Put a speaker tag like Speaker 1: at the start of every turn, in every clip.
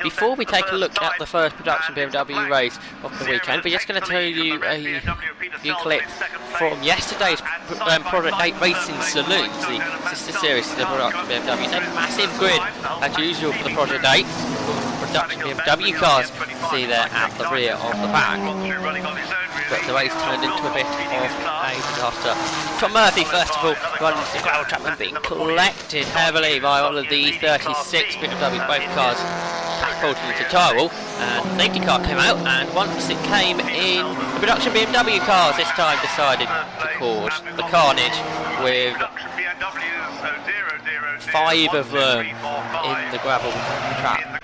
Speaker 1: before we take a look at the first production BMW race of the weekend, we're just going to tell you a few clips from yesterday's Project 8 Racing Saloons, the sister series to the production BMW. A massive grid, as usual, for the Project 8. Production BMW cars see there at the rear of the pack. But the race turned into a bit of a disaster. Tom Murphy, first of all, running the gravel trap and being collected heavily by all of the 36 BMW both cars catapulted into Tyrrell, and the safety car came out, and once it came in, the production BMW cars this time decided to cause the carnage with 5 of them in the gravel trap.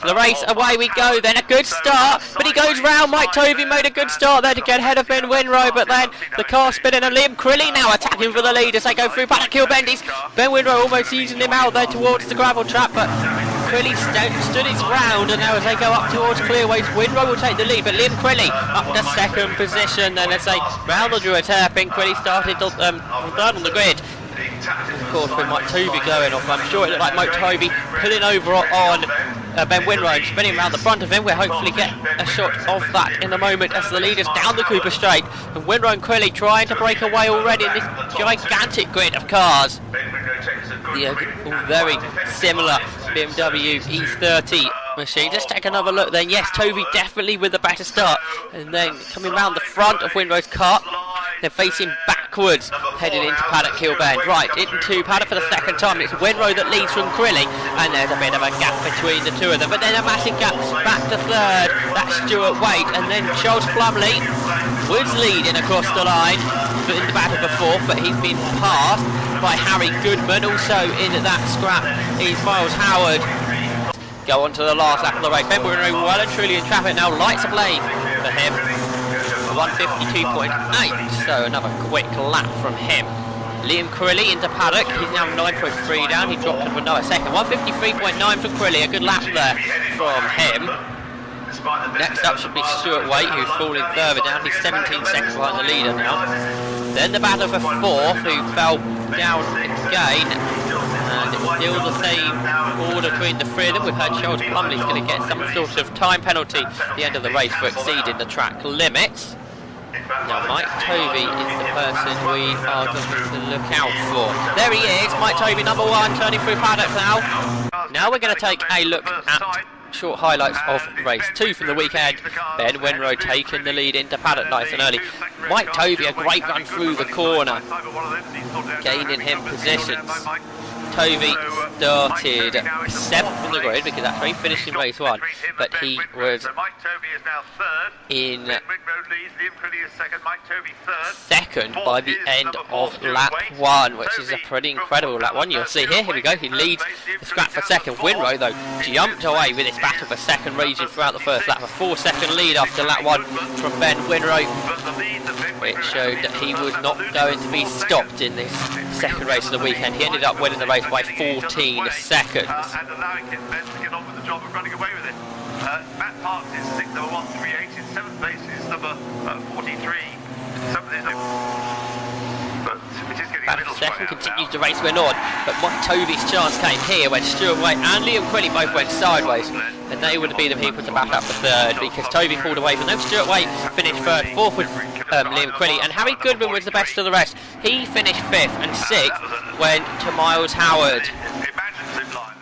Speaker 1: The race, away we go then, a good start, but he goes round. Mike Tovey made a good start there to get ahead of Ben Winrow, but then the car spinning, and Liam Crilly now attacking for the lead as they go through Paddock Hill Bendies. Ben Winrow almost using him out there towards the gravel trap, but Crilly stood his ground, and now as they go up towards Clearways, Winrow will take the lead, but Liam Crilly up to second position. Then as they round the drew a hairpin, Crilly started third on the grid. Of course, with Mike Tovey going off, I'm sure it looked like Mike Tovey pulling over on Ben Winrow and spinning around the front of him. We'll hopefully get a shot of that in a moment as the leaders down the Cooper Straight, and Winrow and Crilly trying to break away already in this gigantic grid of cars. The very similar BMW E30 machine. Let's take another look then. Yes, Tovey definitely with the better start, and then coming round the front of Winrow's car. They're facing backwards, heading into Paddock Hill Bend. Right, into Paddock for the second time. It's Winrow that leads from Crilly, and there's a bit of a gap between the two of them. But then a massive gap back to third. That's Stuart Waite, and then Charles Plumley was leading across the line in the battle for fourth, but he's been passed by Harry Goodman. Also in that scrap is Miles Howard. Go on to the last lap of the race. Ben Winrow well and truly in traffic now. Lights ablaze for him. 152.8, so another quick lap from him. Liam Crilly into Paddock, he's now 9.3 down, he dropped into another second. 153.9 for Crilly, a good lap there from him. Next up should be Stuart Waite, who's falling further down, he's 17 seconds behind the leader now. Then the battle for fourth, who fell down again, and it's still the same order between the three of them. We've heard Charles Plumley's going to get some sort of time penalty at the end of the race for exceeding the track limits. Now Mike Tovey is the person we are going to look out for. There he is, Mike Tovey, number 1, turning through Paddock now. Now we're going to take a look at short highlights of race 2 from the weekend. Ben Winrow taking the lead into Paddock nice and early. Mike Tovey, a great run through the corner, gaining him positions. Tovey started 7th from the grid because that's where he finished in race 1, but he was in second by the end of lap 1, which is a pretty incredible lap 1. You'll see here we go, he leads the scrap for second. Winrow though jumped away with his battle for second, raging throughout the first lap. A 4-second lead after lap 1 from Ben Winrow, which showed that he was not going to be stopped in this second race of the weekend. He ended up winning the race by 14 seconds.
Speaker 2: And allowing him then to get on with the job of running away with it. Matt Parks is 6th, number 138, in 7th place is number 43. But it is getting a little
Speaker 1: second continues the race went on, but Mike Tovey's chance came here when Stuart Waite and Liam Crilly both went sideways, and they would have been the people to back up for third because Tovey pulled away from them. Stuart Waite finished third, fourth with Liam Crilly, and Harry Goodman was the best of the rest. He finished 5th, and 6th went to Miles Howard.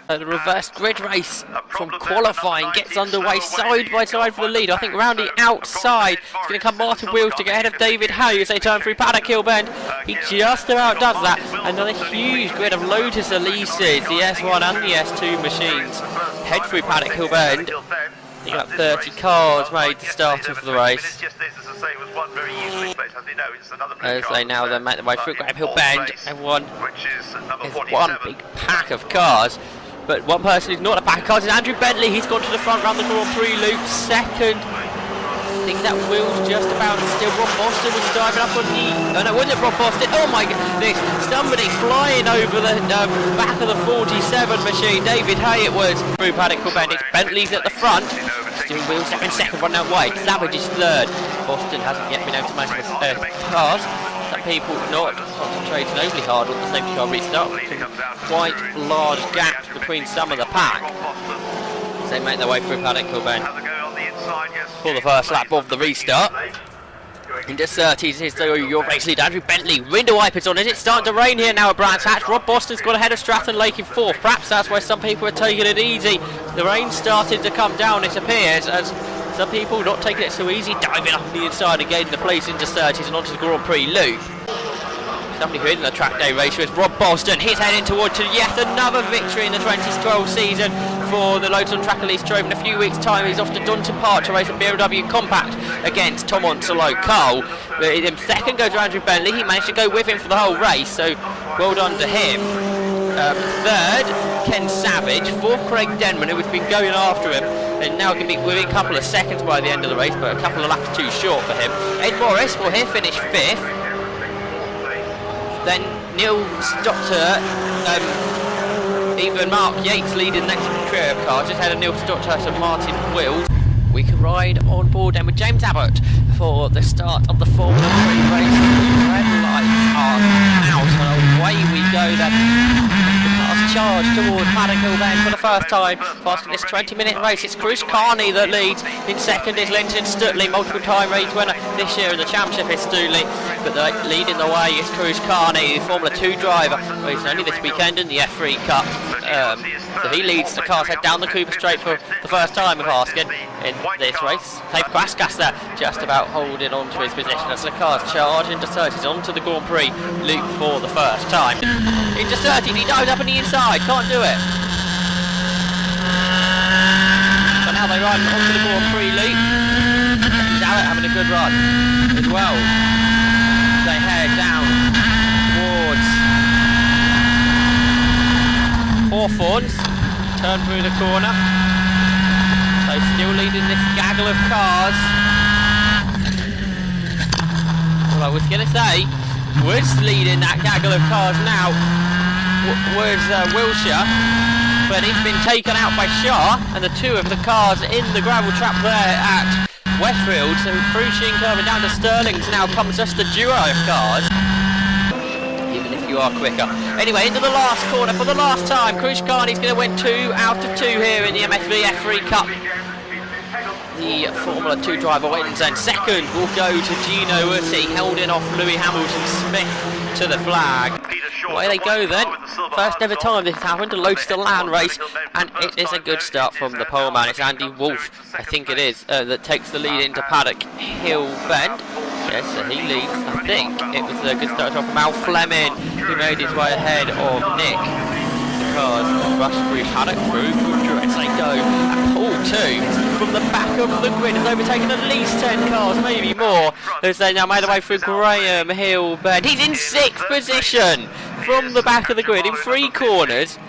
Speaker 1: A reverse grid race from qualifying gets underway side by side for the lead. I think round the outside it's going to come Martin Wheels to get ahead of David Hay as they turn through Paddock Hill Bend. He just about does that. Another huge grid of Lotus Elises, the S1 and the S2 machines head through Paddock Hill Bend. You got 30 cars made to start off the race, as they now then make their way through Grand Hill Bend. Everyone is one big pack of cars, but one person who's not a pack of cars is Andrew Bentley. He's gone to the front round the Grand Prix loop, second. I think that wheel's just about still. Rob Boston was diving up on the... Oh no, was it Rob Boston? Oh my goodness, somebody flying over the back of the 47 machine. David Hay it was. Through Paddock Hill Bend, it's Bentley's at the front. Steering wheels in second, one out wide. Savage is third. Boston hasn't yet been able to make a pass. Some people not concentrating overly hard on the safety car restart. Quite large gaps between some of the pack. as they make their way through Paddock Hill Bend.
Speaker 2: Have a go on the inside, yes.
Speaker 1: For the first lap of the restart. Into 30s is your race lead, Andrew Bentley. Window wipers on. Is it starting to rain here now at Brands Hatch? Rob Boston's got ahead of Stratton Lake in 4th. Perhaps that's why some people are taking it easy. The rain started to come down, it appears, as some people not taking it so easy, diving up on the inside and gaining the place into 30s and onto the Grand Prix loop. Somebody who in the track day race was Rob Boston. He's heading towards yet another victory in the 2012 season for the Lotus on Track Elite Drove. In a few weeks' time, he's off to Dunton Park to race a BMW Compact against Tom Onslow Cole. In second goes Andrew Bentley. He managed to go with him for the whole race, so well done to him. Third, Ken Savage. Fourth, Craig Denman, who has been going after him, and now can be within a couple of seconds by the end of the race, but a couple of laps too short for him. Ed Morris will here finish 5th. Then Neil Stockter, even Mark Yates leading the next trio of cars, just had a Neil Stockter and Martin Wills. We can ride on board then with James Abbott for the start of the Formula 3 race. Red lights are out and away we go then. The cars charge towards Paddock Hill Bend for the first time. After this 20-minute race, it's Chris Carney that leads. In second is Linton Stutley, multiple time race winner this year in the championship is Stutley. But leading the way is Cruz Carney, the Formula 2 driver. Well, he's only this weekend in the F3 Cup. So he leads the cars head down the Cooper Straight for the first time of Harskin in this race. Dave Quascaster just about holding on to his position as the cars charge into 30s onto the Grand Prix loop for the first time. Into 30s, he dives up on the inside, can't do it. But now they run onto the Grand Prix loop. James Abbott having a good run as well. They head down towards Hawthorns, turn through the corner. So still leading this gaggle of cars. Well, I was going to say, Woods leading that gaggle of cars now. Woods Wilshire, but he's been taken out by Shaw, and the two of the cars in the gravel trap there at Westfield, so through Sheen curving down to Sterling's now comes just a duo of cars. Even if you are quicker. Anyway, into the last corner for the last time. Cruz Carney's going to win 2 out of 2 here in the MSV F3 Cup. The Formula 2 driver wins, and second will go to Gino Ursi, holding off Louis Hamilton Smith to the flag. Away they go then. First ever time this has happened, a Lotus to Land race, and it is a good start from the pole man. It's Andy Wolf, I think it is, that takes the lead into Paddock Hill Bend. Yes, so he leads. I think it was a good start off from Al Fleming, who made his way ahead of Nick. The cars rush through Paddock, through as they go, and Paul Toombs from the back of the grid has overtaken at least 10 cars, maybe more, as they now made their way through Graham Hill Bend. He's in 6th position from the back of the grid in 3 corners.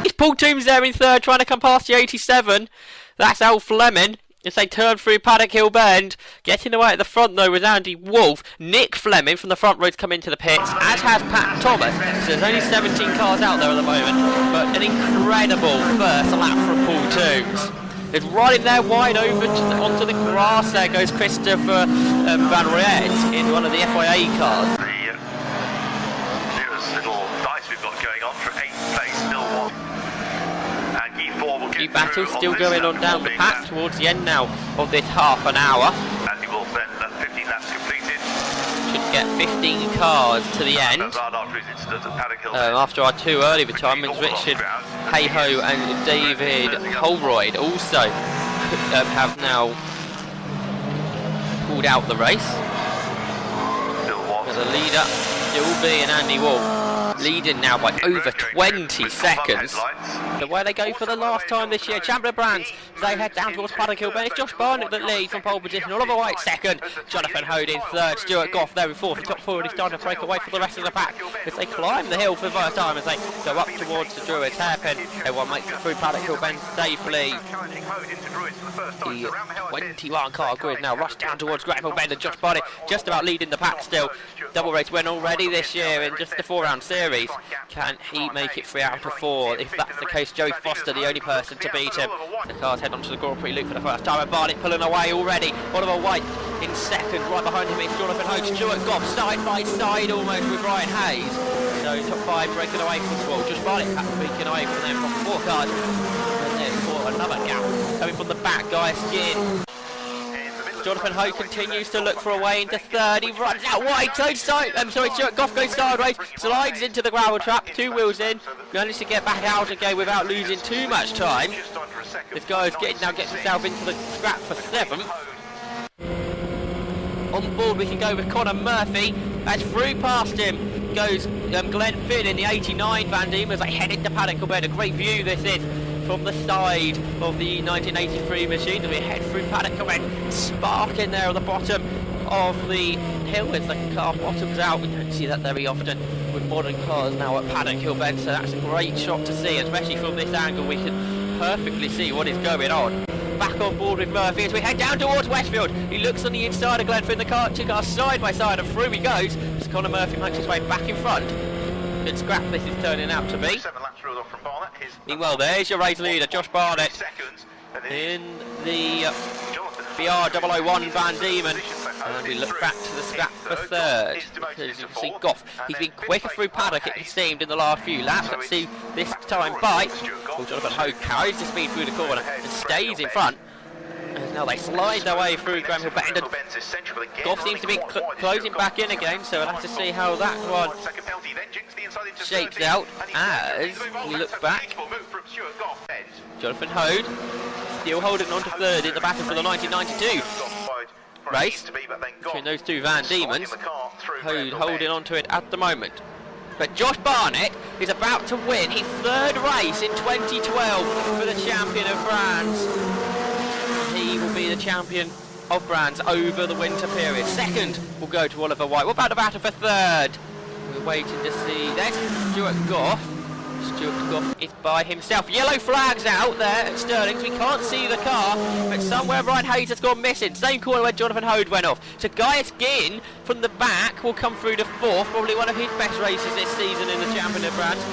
Speaker 1: It's Paul Toombs there in 3rd, trying to come past the 87. That's Al Fleming as they turn through Paddock Hill Bend. Getting away at the front though was Andy Wolf. Nick Fleming from the front rows come into the pits, as has Pat Thomas. So there's only 17 cars out there at the moment, but an incredible first lap from Paul Toombs. It's right in there, wide over onto the grass. There goes Christopher Van Riet in one of the FIA cars.
Speaker 2: The newest little dice we've got going on for 8th place, still one. And E4 will
Speaker 1: Few battles still going on down the path towards the end now of this half an hour.
Speaker 2: Andy Wolf then 15 laps completed.
Speaker 1: Should get 15 cars to the end. After our 2 early retirements, Richard Hayho and David Holroyd also have now pulled out the race. The leader still being Andy Wolf, leading now by over 20 seconds. The way they go for the last time this year, Chandler Brands, they head down towards Paddock Hill Bend. It's Josh Barnett that leads from pole position. Oliver White second, Jonathan Hode in 3rd, Stuart Goff there in 4th. The top 4 is starting to break away for the rest of the pack as they climb the hill for the first time, as they go up towards the Druids hairpin. Everyone makes it through Paddock Hill Bend safely. The 21 car grid now rush down towards Graham Hill Bend, and Josh Barnett just about leading the pack still. Double race win already this year in just the 4-round series. Can he make it 3 out of 4? If that's the case, Joey Foster the only person to beat him. The cars head onto the Grand Prix loop for the first time, and Barnett pulling away already. Oliver White in 2nd, right behind him is Jonathan Hogue. Stuart Goff side by side almost with Ryan Hayes. So top 5 breaking away from the wall. Just Barnett breaking away from them from 4 cars. And then for another coming from the back, Guy Skin. Jonathan Hope continues to look for a way into third. He runs out wide. Stuart Goff goes sideways, slides into the gravel trap, 2 wheels in, manages to get back out again without losing too much time. This guy now gets himself into the scrap for 7th. On board we can go with Connor Murphy. As through past him goes Glenn Finn in the 89 Van Diemen as they head into paddock. A great view this is from the side of the 1983 machine. We head through paddock and spark in there at the bottom of the hill as the car bottoms out. We don't see that very often with modern cars now at Paddock Hill Bend, so that's a great shot to see, especially from this angle. We can perfectly see what is going on. Back on board with Murphy as we head down towards Westfield. He looks on the inside of Glenfinn. The two cars side by side and through he goes as Connor Murphy makes his way back in front. Good scrap this is turning out to be. Meanwhile, there's your race leader, Josh Barnett, in the BR001 Van Diemen. And we look back to the scrap for third. Because you can see Goff, he's been quicker through paddock, it seemed, in the last few laps. Let's see this time by. Jonathan Hogue carries the speed through the corner and stays in front. And now they slide their way through Grand Prix Bend. Goff seems to be closing back in again, so we'll have to see how that one shapes out as we look back. Jonathan Hogue still holding on to third in the battle for the 1992 race between those two Van Diemens. Hogue holding on to it at the moment. But Josh Barnett is about to win his 3rd race in 2012 for the champion of brands. He will be the champion of brands over the winter period. 2nd will go to Oliver White. What about the battle for 3rd? We're waiting to see. There's Stuart Goff. Stuart Goff is by himself. Yellow flags out there at Stirling's. We can't see the car, but somewhere Brian Hayes has gone missing. Same corner where Jonathan Hogue went off. So Gaius Ginn from the back will come through to 4th. Probably one of his best races this season in the champion of brands.